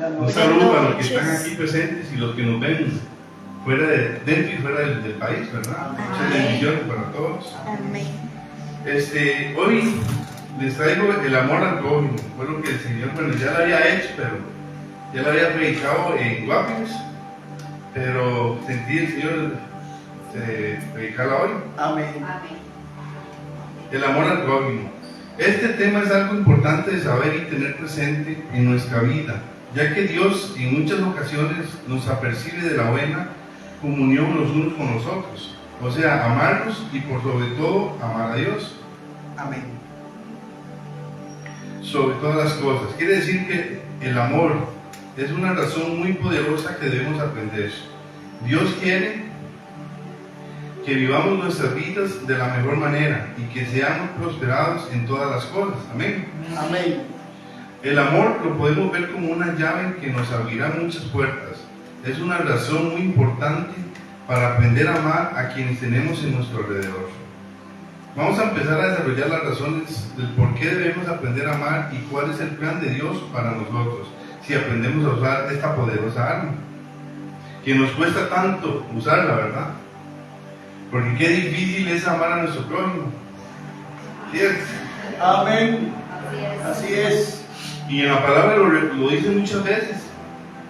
Un saludo para los que están aquí presentes y los que nos ven fuera dentro y fuera del país, ¿verdad? Muchas bendiciones para todos. Amén. Hoy les traigo el amor al prójimo. Fue lo que el Señor, bueno, ya lo había hecho, pero ya lo había predicado en Guapiles, pero sentí el Señor predicarla hoy. Amén. El amor al prójimo. Este tema es algo importante de saber y tener presente en nuestra vida, ya que Dios en muchas ocasiones nos apercibe de la buena comunión los unos con los otros, o sea, amarnos y por sobre todo amar a Dios. Amén. Sobre todas las cosas. Quiere decir que el amor es una razón muy poderosa que debemos aprender. Dios quiere que vivamos nuestras vidas de la mejor manera y que seamos prosperados en todas las cosas. Amén. Amén. El amor lo podemos ver como una llave que nos abrirá muchas puertas. Es una razón muy importante para aprender a amar a quienes tenemos en nuestro alrededor. Vamos a empezar a desarrollar las razones del por qué debemos aprender a amar y cuál es el plan de Dios para nosotros si aprendemos a usar esta poderosa arma, que nos cuesta tanto usarla, ¿verdad? Porque qué difícil es amar a nuestro prójimo. ¿Cierto? Amén. Así es. Y en la palabra lo dice muchas veces.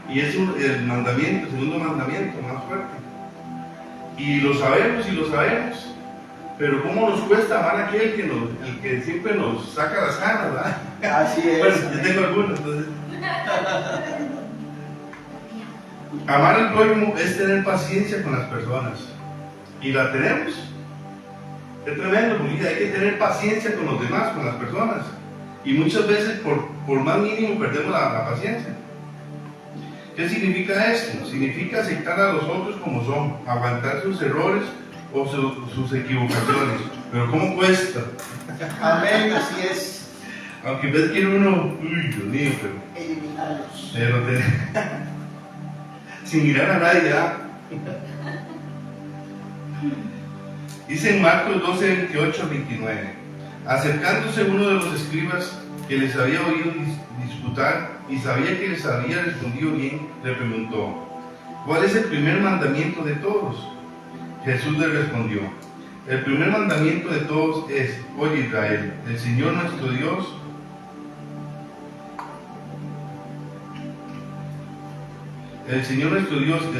Y es el mandamiento, el segundo mandamiento más fuerte. Y lo sabemos. Pero ¿cómo nos cuesta amar a aquel el que siempre nos saca las ganas, ¿verdad? Así es. Bueno, yo tengo algunos, entonces. Amar al prójimo es tener paciencia con las personas. Y la tenemos. Es tremendo, porque hay que tener paciencia con los demás, con las personas. Y muchas veces por más mínimo perdemos la paciencia. ¿Qué significa esto? Significa aceptar a los otros como son, aguantar sus errores o sus equivocaciones. Pero ¿cómo cuesta? Amén, así es. Aunque ves que uno, uy, Dios mío, Eliminarlos. pero sin mirar a nadie, ¿ah? Dice en Marcos 12, 28 al 29. Acercándose uno de los escribas que les había oído disputar y sabía que les había respondido bien, le preguntó: ¿cuál es el primer mandamiento de todos? Jesús le respondió: el primer mandamiento de todos es: oye Israel, el Señor nuestro Dios el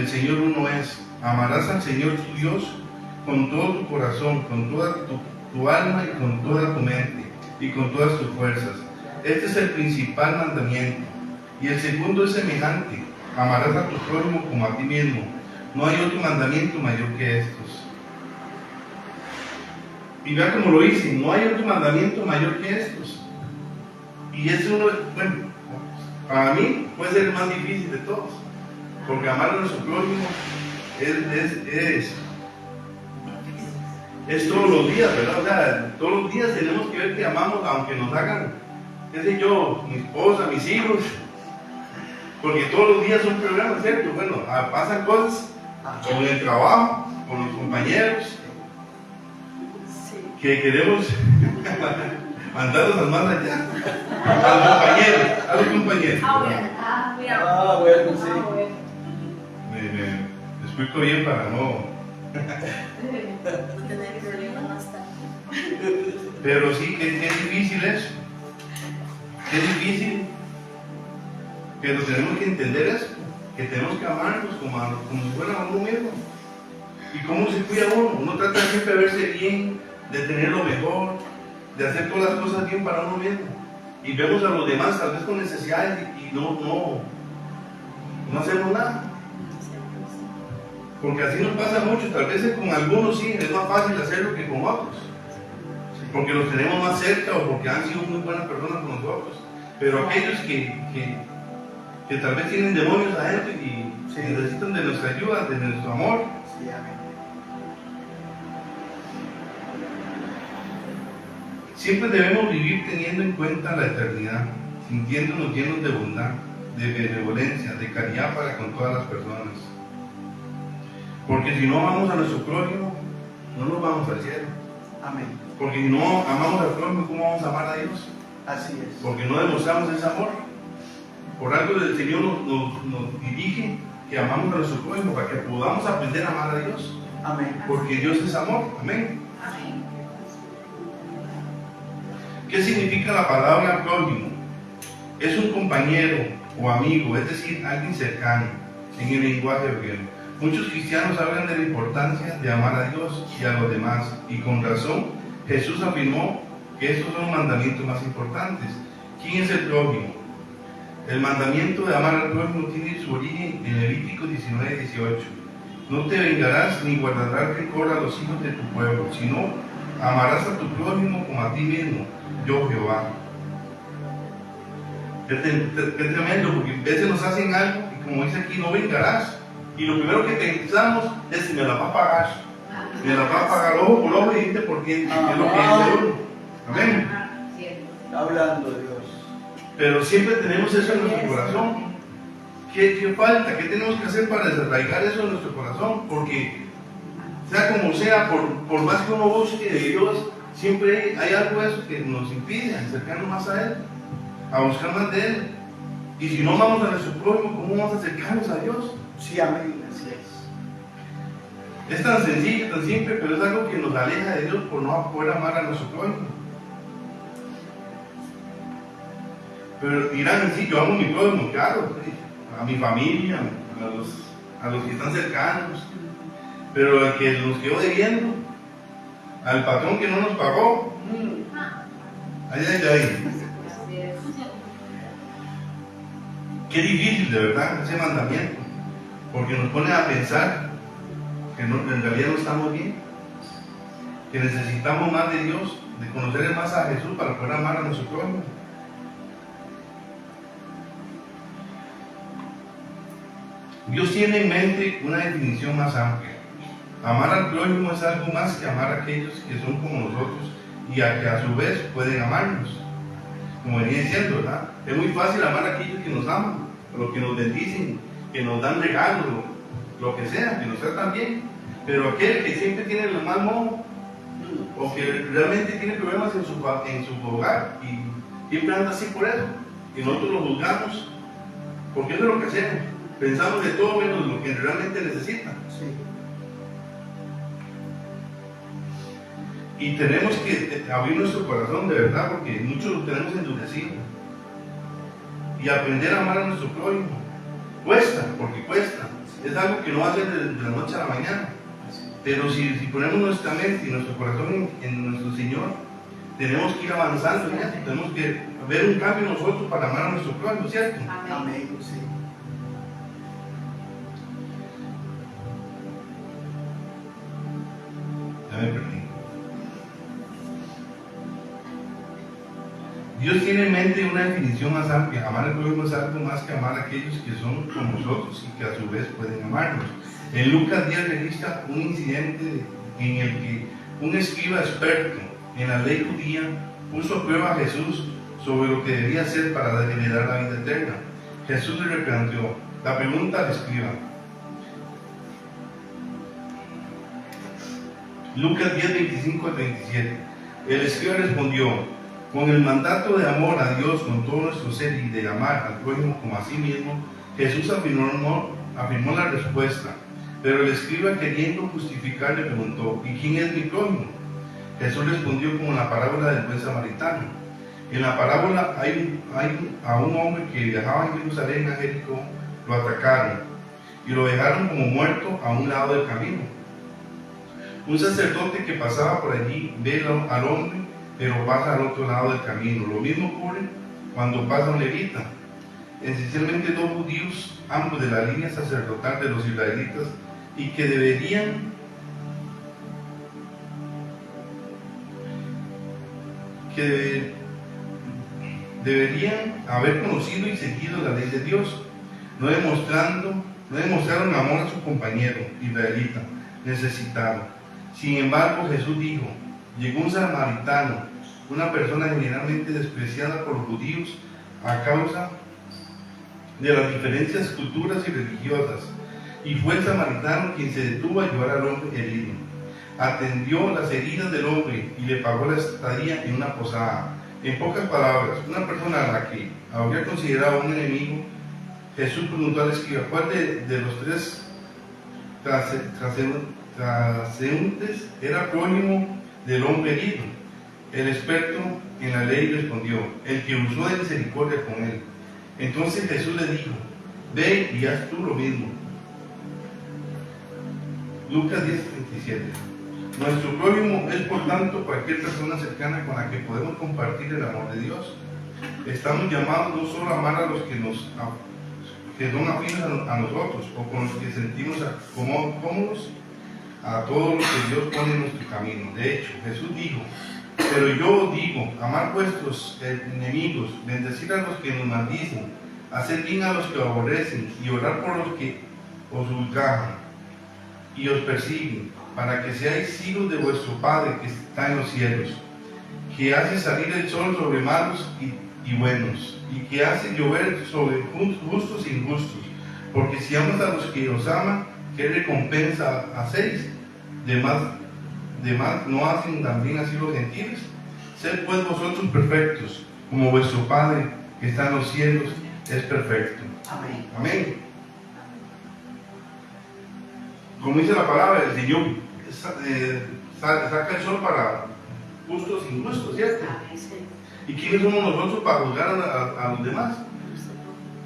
Señor uno es. Amarás al Señor tu Dios con todo tu corazón, con toda tu alma y con toda tu mente y con todas tus fuerzas. Este es el principal mandamiento. Y el segundo es semejante: amarás a tu prójimo como a ti mismo. No hay otro mandamiento mayor que estos. Y vea cómo lo dice: no hay otro mandamiento mayor que estos. Y es uno, bueno, para mí puede ser el más difícil de todos. Porque amar a nuestro prójimo es todos los días, ¿verdad? O sea, todos los días tenemos que ver que amamos, aunque nos hagan, qué sé yo, mi esposa, mis hijos, porque todos los días son problemas, ¿cierto? Bueno, pasan cosas con el trabajo, con los compañeros, que queremos mandarlos al más allá, a los compañeros. Bueno, sí. Me explico bien para no. Tener problemas más tarde. Pero sí, qué difícil es. Qué difícil. Pero tenemos que entender eso, que tenemos que amarnos como si fuera uno mismo. ¿Y cómo se cuida uno? Uno trata de siempre verse bien, de tener lo mejor, de hacer todas las cosas bien para uno mismo. Y vemos a los demás tal vez con necesidades y no hacemos nada. Porque así nos pasa mucho. Tal vez con algunos sí, es más fácil hacerlo que con otros. Porque los tenemos más cerca o porque han sido muy buenas personas con nosotros. Pero aquellos que tal vez tienen demonios adentro y necesitan de nuestra ayuda, de nuestro amor. Sí, amén. Siempre debemos vivir teniendo en cuenta la eternidad, sintiéndonos llenos de bondad, de benevolencia, de caridad para con todas las personas. Porque si no amamos a nuestro prójimo, no nos vamos al cielo. Amén. Porque si no amamos al prójimo, ¿cómo vamos a amar a Dios? Así es. Porque no demostramos ese amor. Por algo el Señor nos dirige que amamos a nuestro prójimo para que podamos aprender a amar a Dios. Amén. Porque Dios es amor. Amén. Amén. ¿Qué significa la palabra prójimo? Es un compañero o amigo, es decir, alguien cercano en el lenguaje hebreo. Muchos cristianos hablan de la importancia de amar a Dios y a los demás, y con razón Jesús afirmó que estos son los mandamientos más importantes. ¿Quién es el prójimo? El mandamiento de amar al prójimo tiene su origen en Levítico 19:18. No te vengarás ni guardarás rencor a los hijos de tu pueblo, sino amarás a tu prójimo como a ti mismo, yo Jehová. Qué tremendo, porque a veces nos hacen algo y como dice aquí, no vengarás. Y lo primero que pensamos es si me la va a pagar. Me la va a pagar ojo por ojo y diente por diente. Es lo que dice uno. Amén. Está hablando Dios. Pero siempre tenemos eso en nuestro corazón. ¿Qué falta? ¿Qué tenemos que hacer para desarraigar eso en nuestro corazón? Porque, sea como sea, por más que uno busque de Dios, siempre hay algo de eso que nos impide acercarnos más a Él, a buscar más de Él. Y si no amamos a nuestro prójimo, ¿cómo vamos a acercarnos a Dios? Sí, amén. Así es. Es tan sencillo, tan simple, pero es algo que nos aleja de Dios por no poder amar a nuestro prójimo. Pero dirán, sí, yo amo a mi prójimo, claro, a mi familia, a los que están cercanos, pero al que nos quedó debiendo, al patrón que no nos pagó, ay. Qué difícil de verdad ese mandamiento, porque nos pone a pensar que en realidad no estamos bien, que necesitamos más de Dios, de conocer más a Jesús para poder amar a nuestro prójimo. Dios tiene en mente una definición más amplia. Amar al prójimo es algo más que amar a aquellos que son como nosotros y a que a su vez pueden amarnos. Como venía diciendo, ¿verdad? Es muy fácil amar a aquellos que nos aman, los que nos bendicen, que nos dan regalos, lo que sea, que nos tratan bien. Pero aquel que siempre tiene el mal modo, o que realmente tiene problemas en su hogar y siempre anda así por eso, y nosotros lo juzgamos, porque eso es lo que hacemos. Pensamos de todo menos lo que realmente necesitan. Sí. Y tenemos que abrir nuestro corazón de verdad, porque muchos lo tenemos endurecido. Y aprender a amar a nuestro prójimo. Cuesta, porque cuesta. Es algo que no va a ser de la noche a la mañana. Pero si ponemos nuestra mente y nuestro corazón en nuestro Señor, tenemos que ir avanzando en eso. Tenemos que ver un cambio en nosotros para amar a nuestro prójimo, ¿cierto? Amén. Sí. Ya me perdí. Dios tiene en mente una definición más amplia. Amar al prójimo es algo más que amar a aquellos que son como nosotros y que a su vez pueden amarnos. En Lucas 10 registra un incidente en el que un escriba experto en la ley judía puso a prueba a Jesús sobre lo que debía hacer para heredar la vida eterna. Jesús le replanteó la pregunta al escriba. Lucas 10, 25 al 27. El escriba respondió: con el mandato de amor a Dios con todo nuestro ser y de amar al prójimo como a sí mismo, Jesús afirmó la respuesta. Pero el escriba, queriendo justificar, le preguntó: ¿y quién es mi prójimo? Jesús respondió como en la parábola del buen samaritano. En la parábola hay a un hombre que viajaba en Jerusalén a Jericó, lo atacaron y lo dejaron como muerto a un lado del camino. Un sacerdote que pasaba por allí ve al hombre, pero pasa al otro lado del camino. Lo mismo ocurre cuando pasa un levita. Esencialmente dos judíos, ambos de la línea sacerdotal de los israelitas, y que deberían haber conocido y seguido la ley de Dios, no demostraron amor a su compañero israelita necesitado. Sin embargo, Jesús dijo: llegó un samaritano, una persona generalmente despreciada por los judíos a causa de las diferencias culturales y religiosas, y fue el samaritano quien se detuvo a ayudar al hombre herido. Atendió las heridas del hombre y le pagó la estadía en una posada. En pocas palabras, una persona a la que habría considerado un enemigo, Jesús preguntó al escriba, ¿cuál de los tres transeúntes era prójimo del hombre herido? El experto en la ley respondió, el que usó de misericordia con él. Entonces Jesús le dijo, ve y haz tú lo mismo. Lucas 10:37. Nuestro prójimo es por tanto cualquier persona cercana con la que podemos compartir el amor de Dios. Estamos llamados no solo a amar a los que son afines a nosotros o con los que sentimos cómodos, a todos los que Dios pone en nuestro camino. De hecho, Jesús dijo, pero yo digo, amar vuestros enemigos, bendecir a los que nos maldicen, hacer bien a los que os aborrecen y orar por los que os ultrajan y os persiguen, para que seáis hijos de vuestro Padre que está en los cielos, que hace salir el sol sobre malos y buenos, y que hace llover sobre justos e injustos. Porque si amas a los que os aman, ¿qué recompensa hacéis? De más no hacen también así los gentiles. Sed pues vosotros perfectos, como vuestro Padre que está en los cielos es perfecto. Amén. Amén. Como dice la palabra, el Señor saca el sol para justos e injustos, ¿cierto? ¿Y quiénes somos nosotros para juzgar a los demás?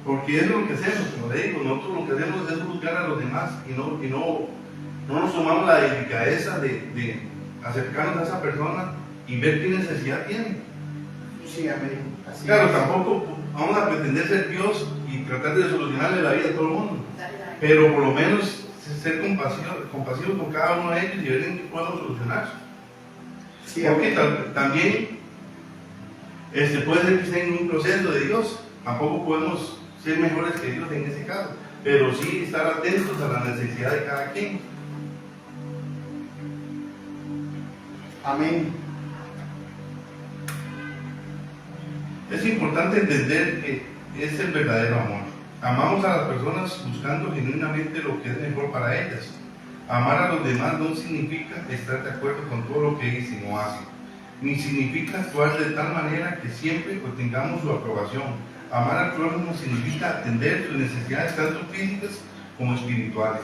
Porque es lo que hacemos, como le digo, nosotros lo que hacemos es juzgar a los demás y no nos tomamos la delicadeza de acercarnos a esa persona y ver qué necesidad tiene. Sí, amén. Así Claro, es. tampoco vamos a pretender ser Dios y tratar de solucionarle la vida a todo el mundo, pero por lo menos ser compasivos con cada uno de ellos y ver en qué podemos solucionar. Sí, Porque amén. también puede ser que esté en un proceso de Dios, tampoco podemos ser mejores que Dios en ese caso, pero sí estar atentos a la necesidad de cada quien. Amén. Es importante entender que es el verdadero amor. Amamos a las personas buscando genuinamente lo que es mejor para ellas. Amar a los demás no significa estar de acuerdo con todo lo que dicen o hacen, ni significa actuar de tal manera que siempre obtengamos su aprobación. Amar al prójimo significa atender sus necesidades tanto físicas como espirituales.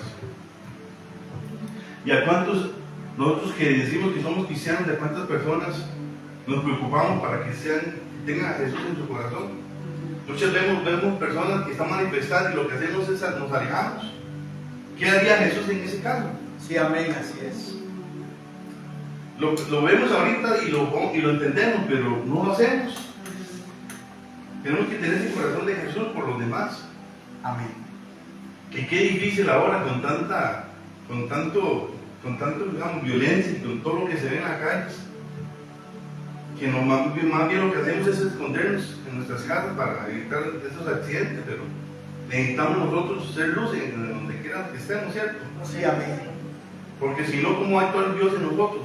¿Y a cuántos, nosotros que decimos que somos cristianos, de cuántas personas nos preocupamos para que tengan a Jesús en su corazón? Muchas veces vemos personas que están manifestadas y lo que hacemos es nos alejamos. ¿Qué haría Jesús en ese caso? Sí, amén, así es. Lo vemos ahorita y lo entendemos, pero no lo hacemos. Tenemos que tener ese corazón de Jesús por los demás. Amén. Que qué difícil ahora con tanto digamos, violencia y con todo lo que se ve en las calles. Que más bien lo que hacemos es escondernos en nuestras casas para evitar esos accidentes, pero necesitamos nosotros ser luz en donde quiera que estemos, ¿cierto? Sí, amén. Porque si no, ¿cómo va a actuar Dios en nosotros?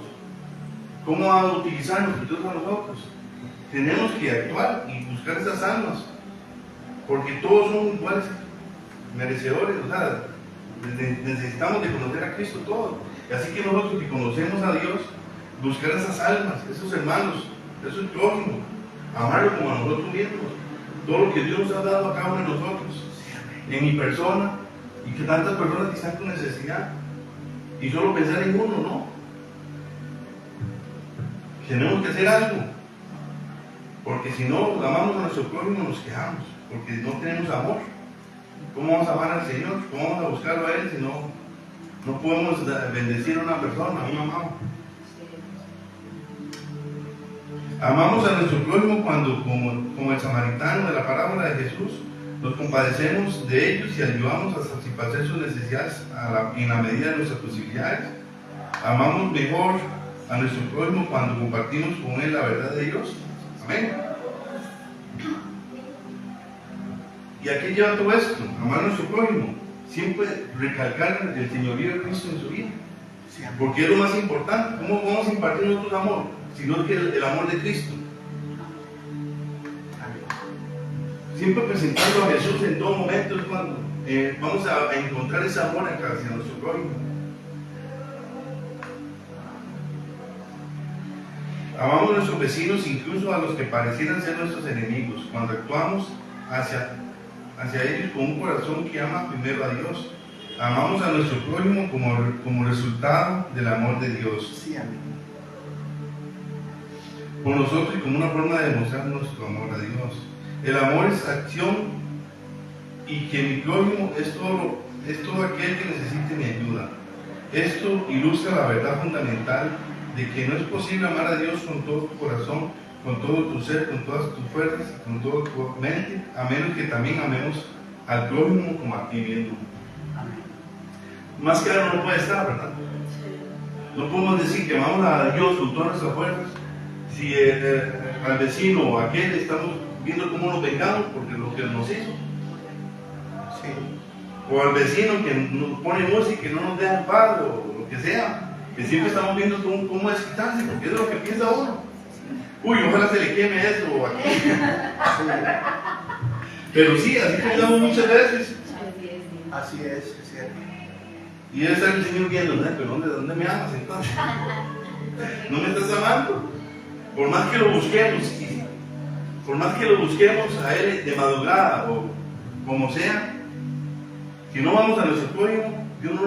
¿Cómo va a utilizarnos Dios a nosotros? Tenemos que actuar y buscar esas almas, porque todos son iguales, merecedores, o sea, necesitamos de conocer a Cristo todos. Así que nosotros que conocemos a Dios, buscar esas almas, esos hermanos, esos prójimos, amarlos como a nosotros mismos, todo lo que Dios nos ha dado a cada uno de nosotros, en mi persona, y que tantas personas que están con necesidad, y solo pensar en uno, ¿no? Tenemos que hacer algo, porque si no amamos a nuestro prójimo nos quejamos, porque no tenemos amor. ¿Cómo vamos a amar al Señor? ¿Cómo vamos a buscarlo a Él si no podemos bendecir a una persona, a un amado? Amamos a nuestro prójimo cuando, como el samaritano de la parábola de Jesús, nos compadecemos de ellos y ayudamos a satisfacer sus necesidades en la medida de nuestras posibilidades. Amamos mejor a nuestro prójimo cuando compartimos con él la verdad de Dios. Amén. ¿Y a qué lleva todo esto? Amar a nuestro prójimo. Siempre recalcar el señorío de Cristo en su vida. Porque es lo más importante. ¿Cómo vamos a impartir nosotros amor? Si no es que el amor de Cristo. Siempre presentando a Jesús en todo momento es cuando vamos a encontrar ese amor hacia nuestro prójimo. Amamos a nuestros vecinos, incluso a los que parecieran ser nuestros enemigos. Cuando actuamos hacia ellos con un corazón que ama primero a Dios. Amamos a nuestro prójimo como resultado del amor de Dios Sí, amén. por nosotros y como una forma de demostrar nuestro amor a Dios. El amor es acción y que mi prójimo es todo aquel que necesite mi ayuda. Esto ilustra la verdad fundamental de que no es posible amar a Dios con todo tu corazón, con todo tu ser, con todas tus fuerzas, con toda tu mente, a menos que también amemos al prójimo como a ti mismo. Amén. Más claro no puede estar, ¿verdad? No podemos decir que amamos a Dios con todas nuestras fuerzas si al vecino o a aquel estamos viendo cómo nos vengamos porque lo que nos hizo. Sí. O al vecino que nos pone música y que no nos deja en paz o lo que sea. Que siempre estamos viendo cómo desquitarse porque es lo que piensa uno. Uy, ojalá se le queme eso o aquí. Pero sí, así pensamos muchas veces. Así es cierto. Y debe estar el Señor viendo, ¿no? Pero ¿dónde me amas entonces? ¿No me estás amando? Por más que lo busquemos, a Él de madrugada o como sea, si no vamos a nuestro prójimo, Dios no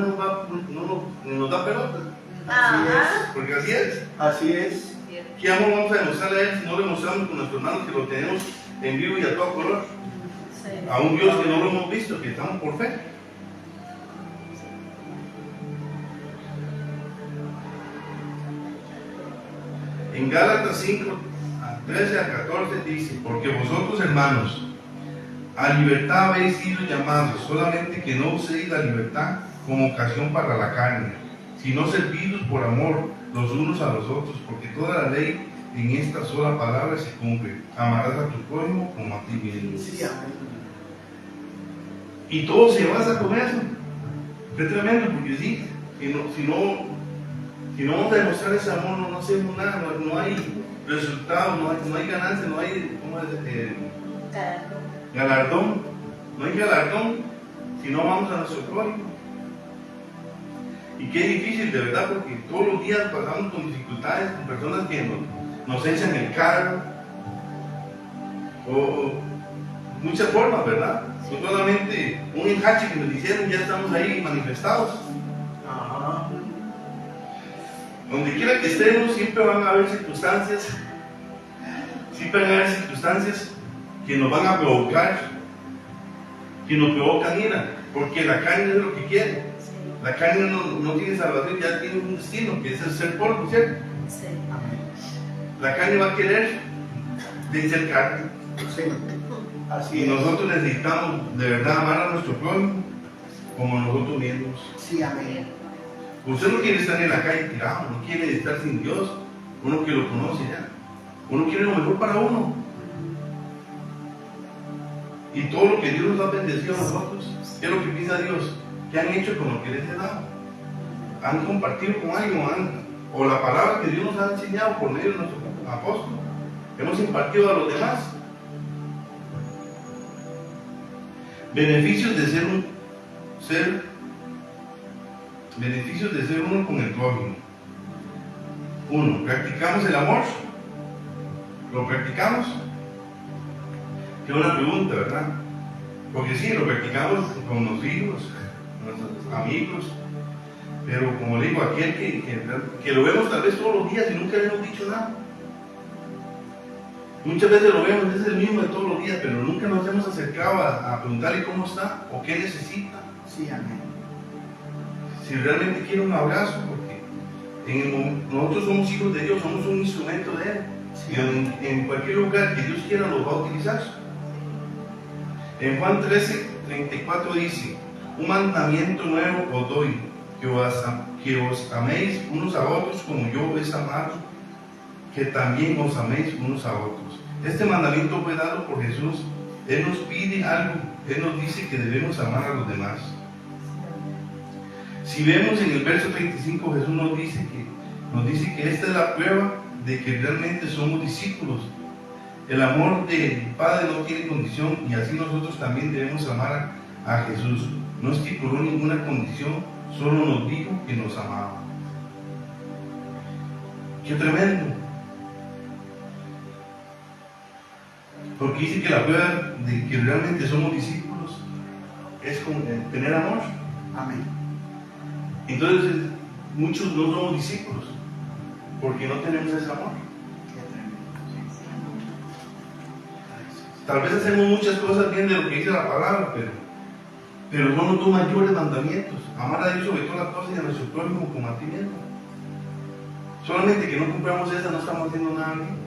nos da pelota. Así es. Porque así es. Así es. ¿Qué amor vamos a demostrarle a Él si no le mostramos con nuestros hermanos que lo tenemos en vivo y a todo color? A un Dios que no lo hemos visto, que estamos por fe. En Gálatas 5, 13 a 14 dice: porque vosotros, hermanos, a libertad habéis sido llamados, solamente que no uséis la libertad como ocasión para la carne, sino servidos por amor los unos a los otros, porque toda la ley en esta sola palabra se cumple: amarás a tu prójimo como a ti mismo. Sí, amén. Y todo se basa con eso. Qué tremendo, porque sí, si no vamos a demostrar ese amor, no hacemos nada, no hay resultado, no hay ganancia, no hay galardón. No hay galardón si no vamos a nuestro prójimo. Y qué difícil, de verdad, porque todos los días pasamos con dificultades, con personas que nos echan el carro, o muchas formas, ¿verdad? No solamente un enjache que nos hicieron, ya estamos ahí manifestados. Ajá. Donde quiera que estemos, siempre van a haber circunstancias que nos van a provocar, que nos provocan ira, porque la carne es lo que quiere. La carne no tiene salvación, ya tiene un destino, que es el ser polvo, ¿cierto? Amén. La carne va a querer ser carne. Sí. Así Y es. nosotros necesitamos de verdad amar a nuestro prójimo como nosotros mismos. Sí, amén. Usted no quiere estar en la calle tirado, no quiere estar sin Dios, uno que lo conoce ya. Uno quiere lo mejor para uno. Y todo lo que Dios nos ha bendecido a nosotros, ¿qué es lo que piensa Dios? ¿Qué han hecho con lo que les he dado? ¿Han compartido con alguien? ¿O la palabra que Dios nos ha enseñado por medio de nuestro apóstol? ¿Hemos impartido a los demás? Beneficios de ser uno con el prójimo. 1. ¿Practicamos el amor? ¿Lo practicamos? Qué buena pregunta, ¿verdad? Porque sí, lo practicamos con los hijos, con nuestros amigos, pero como le digo, aquel que lo vemos tal vez todos los días y nunca le hemos dicho nada. Muchas veces lo vemos, es el mismo de todos los días, pero nunca nos hemos acercado a preguntarle cómo está o qué necesita. Sí, amén. Si realmente quiere un abrazo, porque nosotros somos hijos de Dios, somos un instrumento de Él. Sí. Y en cualquier lugar que Dios quiera los va a utilizar. En Juan 13, 34 dice: un mandamiento nuevo os doy, que os améis unos a otros como yo os he amado, que también os améis unos a otros. Este mandamiento fue dado por Jesús. Él nos pide algo, Él nos dice que debemos amar a los demás. Si vemos en el verso 35, Jesús nos dice que esta es la prueba de que realmente somos discípulos. El amor del Padre no tiene condición y así nosotros también debemos amar a Jesús. No estipuló ninguna condición, solo nos dijo que nos amaba. ¡Qué tremendo! Porque dice que la prueba de que realmente somos discípulos es con tener amor. Amén. Entonces, muchos no somos discípulos porque no tenemos ese amor. Qué tremendo. Tal vez hacemos muchas cosas bien de lo que dice la palabra, pero no nos da mayores mandamientos. Amar a Dios sobre todas las cosas y a nuestro prójimo como a ti mismo. Solamente que no cumplamos esa, no estamos haciendo nada bien.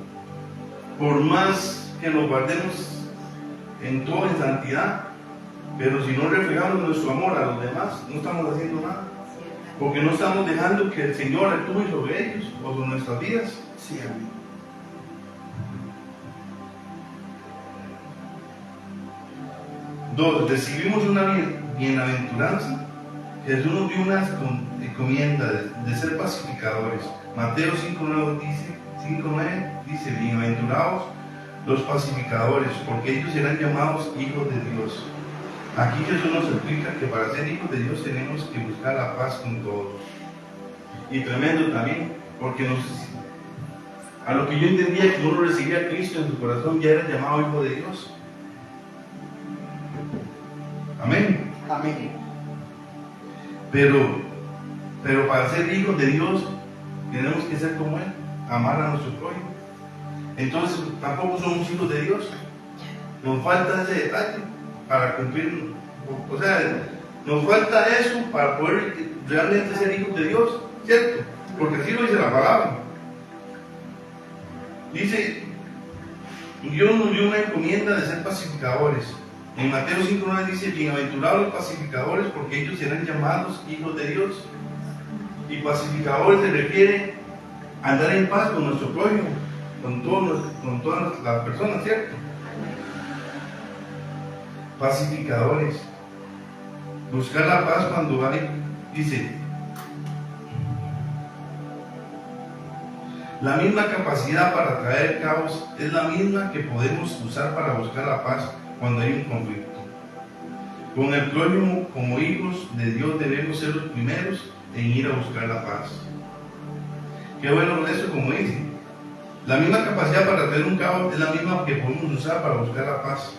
Por más que nos guardemos en todo en santidad, pero si no reflejamos nuestro amor a los demás, no estamos haciendo nada. Porque no estamos dejando que el Señor actúe sobre ellos o sobre nuestras vidas. Sí, amén. Dos, recibimos una bienaventuranza. Jesús nos dio una encomienda de ser pacificadores. Mateo 5:9 dice, bienaventurados los pacificadores, porque ellos serán llamados hijos de Dios. Aquí Jesús nos explica que para ser hijos de Dios tenemos que buscar la paz con todos. Y tremendo también, porque a lo que yo entendía que uno recibía a Cristo en su corazón, ya era llamado hijo de Dios. Amén. Amén. Pero para ser hijos de Dios tenemos que ser como Él, amar a nuestro prójimo. Entonces tampoco somos hijos de Dios. Nos falta ese detalle para cumplir, o sea, nos falta eso para poder realmente ser hijos de Dios, ¿cierto? Porque así lo dice la palabra. Dice, Dios nos dio una encomienda de ser pacificadores. En Mateo 5:9 dice, bienaventurados los pacificadores, porque ellos serán llamados hijos de Dios. Y pacificadores se refiere a andar en paz con nuestro prójimo, con todas las personas, ¿cierto? Pacificadores. Buscar la paz cuando hay, dice, la misma capacidad para traer caos es la misma que podemos usar para buscar la paz cuando hay un conflicto. Con el prójimo, como hijos de Dios, debemos ser los primeros en ir a buscar la paz. Qué bueno eso, como dice. La misma capacidad para traer un caos es la misma que podemos usar para buscar la paz.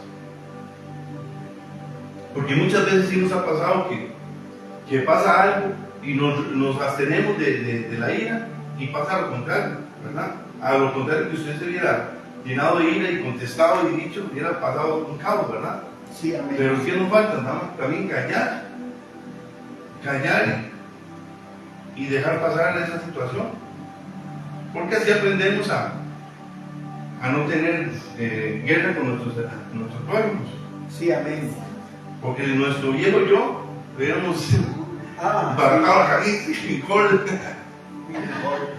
Porque muchas veces sí nos ha pasado que pasa algo y nos abstenemos de la ira y pasa lo contrario, ¿verdad? A lo contrario que usted se hubiera llenado de ira y contestado y dicho, hubiera pasado un caos, ¿verdad? Sí, amén. Pero ¿qué nos falta? Nada más también callar y dejar pasar esa situación. Porque así aprendemos a no tener guerra con nuestros pueblos. Sí, amén. Porque en nuestro viejo yo hubiéramos baratado la camisa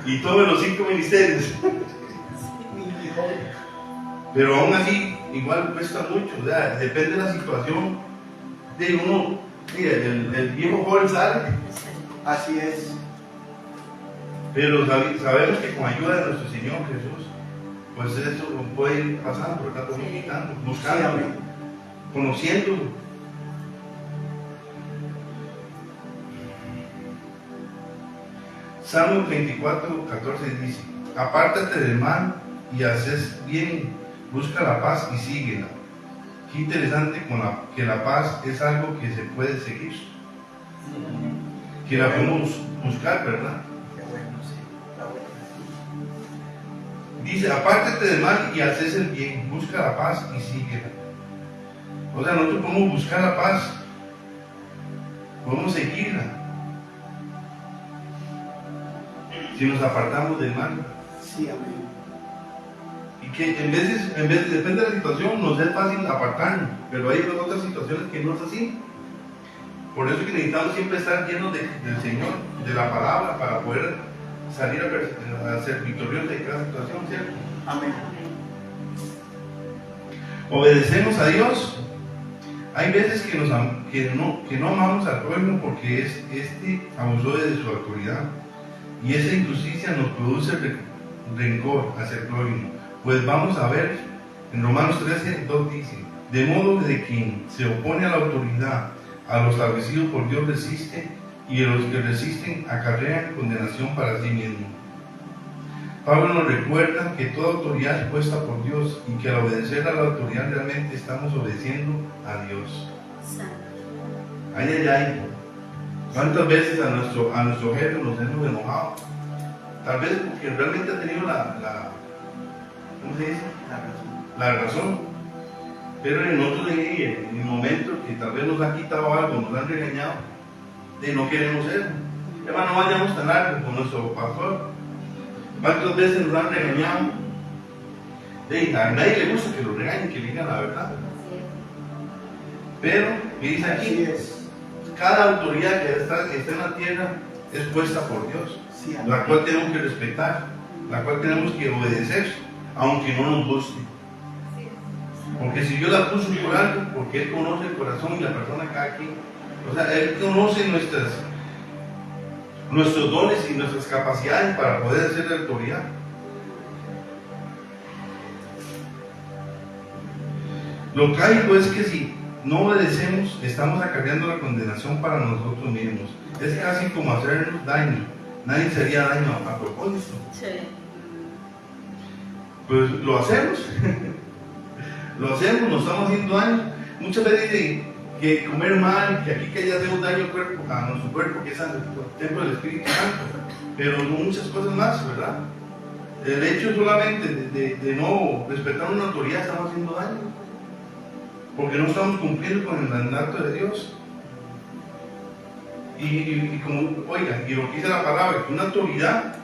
y todos los 5 ministerios. Pero aún así, igual cuesta mucho, o sea, depende de la situación de uno. Mira, el viejo joven sale, Así es. pero sabemos que con ayuda de nuestro Señor Jesús, pues eso puede ir pasando, ¿verdad? Comunicando, buscando, Sí, conociendo. Salmo 34:14 dice, apártate del mal y haces bien, busca la paz y síguela. Qué interesante que la paz es algo que se puede seguir, que la podemos buscar, ¿verdad? Qué bueno, sí. Está bueno. Dice, apártate del mal y haces el bien, busca la paz y síguela. O sea, nosotros podemos buscar la paz, podemos seguirla, si nos apartamos del mal. Sí, amén. Y que en veces, depende de la situación, nos es fácil apartarnos, pero hay otras situaciones que no es así. Por eso es que necesitamos siempre estar llenos del Señor, de la palabra, para poder salir a ser victoriosos de cada situación, ¿cierto? Amén. Obedecemos a Dios. Hay veces que no amamos al prójimo porque este abusó de su autoridad. Y esa injusticia nos produce rencor hacia el prójimo. Pues vamos a ver, en Romanos 13:2 dice, de modo que quien se opone a la autoridad, a lo establecido por Dios resiste, y los que resisten acarrean condenación para sí mismo. Pablo nos recuerda que toda autoridad es puesta por Dios y que al obedecer a la autoridad realmente estamos obedeciendo a Dios. Santo. Ay, ay, ay. ¿Cuántas veces a nuestro jefe nos hemos enojado? Tal vez porque realmente ha tenido ¿cómo se dice? La razón. Pero en otros en momentos que tal vez nos han quitado algo, nos han regañado, de no queremos eso. Hermano, no vayamos tan largo con nuestro pastor. ¿Cuántas veces nos han regañado? A nadie le gusta que lo regañen, que le digan la verdad. Pero, ¿qué dice Así aquí? es. Cada autoridad que está en la tierra es puesta por Dios, Sí, amén. la cual tenemos que respetar, la cual tenemos que obedecer, aunque no nos guste. Porque si Dios la puso por algo, porque Él conoce el corazón y la persona que está aquí, o sea, Él conoce nuestros dones y nuestras capacidades para poder ser de autoridad. Lo trágico es que si no obedecemos, estamos acarreando la condenación para nosotros mismos. Es casi como hacernos daño. Nadie se haría daño a propósito. Sí. Pues lo hacemos. Lo hacemos, nos estamos haciendo daño. Muchas veces dicen que comer mal, que aquí que ya hacemos daño al cuerpo, a nuestro cuerpo, que es el templo del Espíritu Santo. Pero muchas cosas más, ¿verdad? El hecho solamente de no respetar una autoridad, estamos haciendo daño. Porque no estamos cumpliendo con el mandato de Dios. Y como, oiga, y lo que dice la palabra, que una autoridad,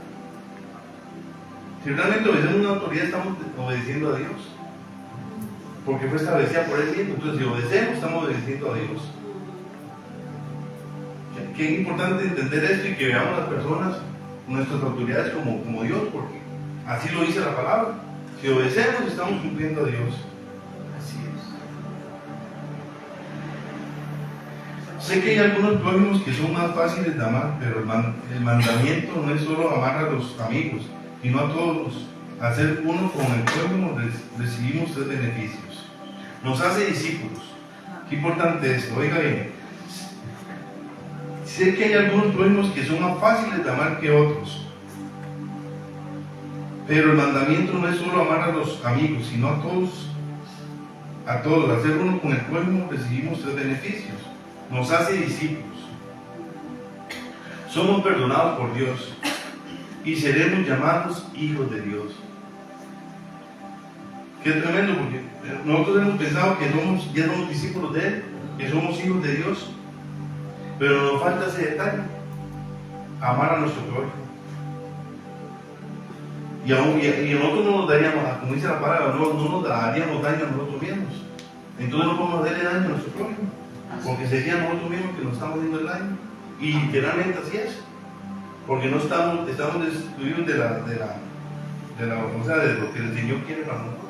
si realmente obedecemos una autoridad, estamos obedeciendo a Dios. Porque fue establecida por Él mismo. Entonces, si obedecemos, estamos obedeciendo a Dios. Qué importante entender esto y que veamos a las personas, nuestras autoridades, como Dios, porque así lo dice la palabra. Si obedecemos, estamos cumpliendo a Dios. Así es. Sé que hay algunos prójimos que son más fáciles de amar, pero el mandamiento no es solo amar a los amigos, sino a todos. Hacer uno con el prójimo recibimos 3 beneficios. Nos hace discípulos. Qué importante esto, oiga bien. Sé que hay algunos prójimos que son más fáciles de amar que otros, pero el mandamiento no es solo amar a los amigos, sino a todos. A todos. Hacer uno con el prójimo recibimos 3 beneficios. Nos hace discípulos. Somos perdonados por Dios y seremos llamados hijos de Dios. Qué tremendo, porque nosotros hemos pensado que ya somos discípulos de Él, que somos hijos de Dios, pero nos falta ese detalle: amar a nuestro prójimo. Y nosotros no nos daríamos, como dice la palabra, no nos daríamos daño a nosotros mismos. Entonces no podemos darle daño a nuestro prójimo, porque sería nosotros mismos que nos estamos haciendo el daño. Y literalmente así es, porque no estamos excluidos de lo que el Señor quiere para nosotros.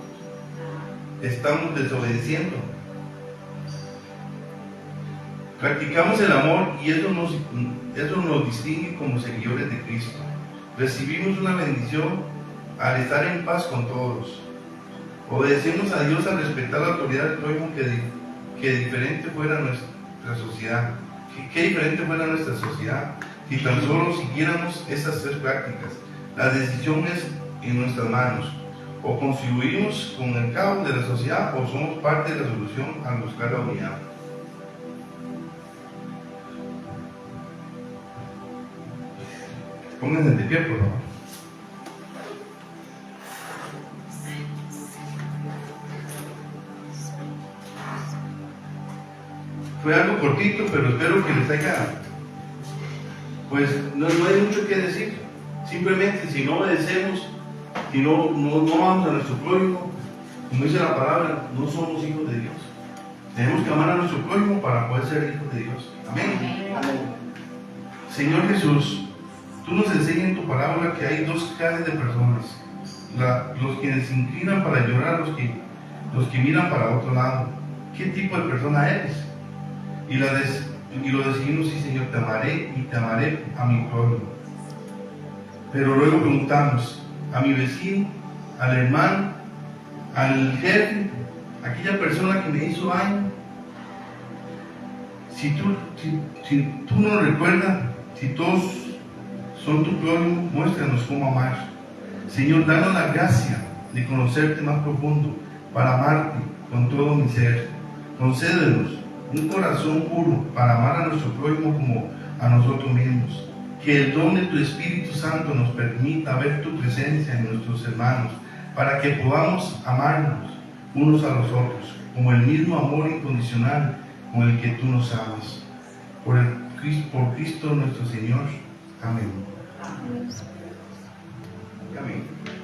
Estamos desobedeciendo. Practicamos el amor y eso nos distingue como seguidores de Cristo. Recibimos una bendición al estar en paz con todos. Obedecemos a Dios al respetar la autoridad del prójimo, que diferente fuera nuestra sociedad. ¿Qué diferente fuera nuestra sociedad si tan solo siguiéramos estas 3 prácticas? La decisión es en nuestras manos. O contribuimos con el caos de la sociedad o somos parte de la solución al buscar la unidad. Pónganse de pie, por favor. Fue algo cortito, pero espero que les haya, pues no hay mucho que decir. Simplemente, si no obedecemos, si no vamos a nuestro prójimo, como dice la palabra, no somos hijos de Dios. Tenemos que amar a nuestro prójimo para poder ser hijos de Dios. Amén. Amén. Señor Jesús, tú nos enseñas en tu palabra que hay 2 clases de personas: los quienes se inclinan para llorar, los que miran para otro lado. ¿Qué tipo de persona eres? Y lo decidimos: sí, Señor, te amaré y te amaré a mi prójimo. Pero luego preguntamos: a mi vecino, al hermano, al jefe, aquella persona que me hizo daño. Si tú no recuerdas, si todos son tu prójimo, muéstranos cómo amar. Señor, danos la gracia de conocerte más profundo para amarte con todo mi ser. Concédenos un corazón puro para amar a nuestro prójimo como a nosotros mismos. Que el don de tu Espíritu Santo nos permita ver tu presencia en nuestros hermanos, para que podamos amarnos unos a los otros, como el mismo amor incondicional con el que tú nos amas. Por Cristo nuestro Señor. Amén. Amén.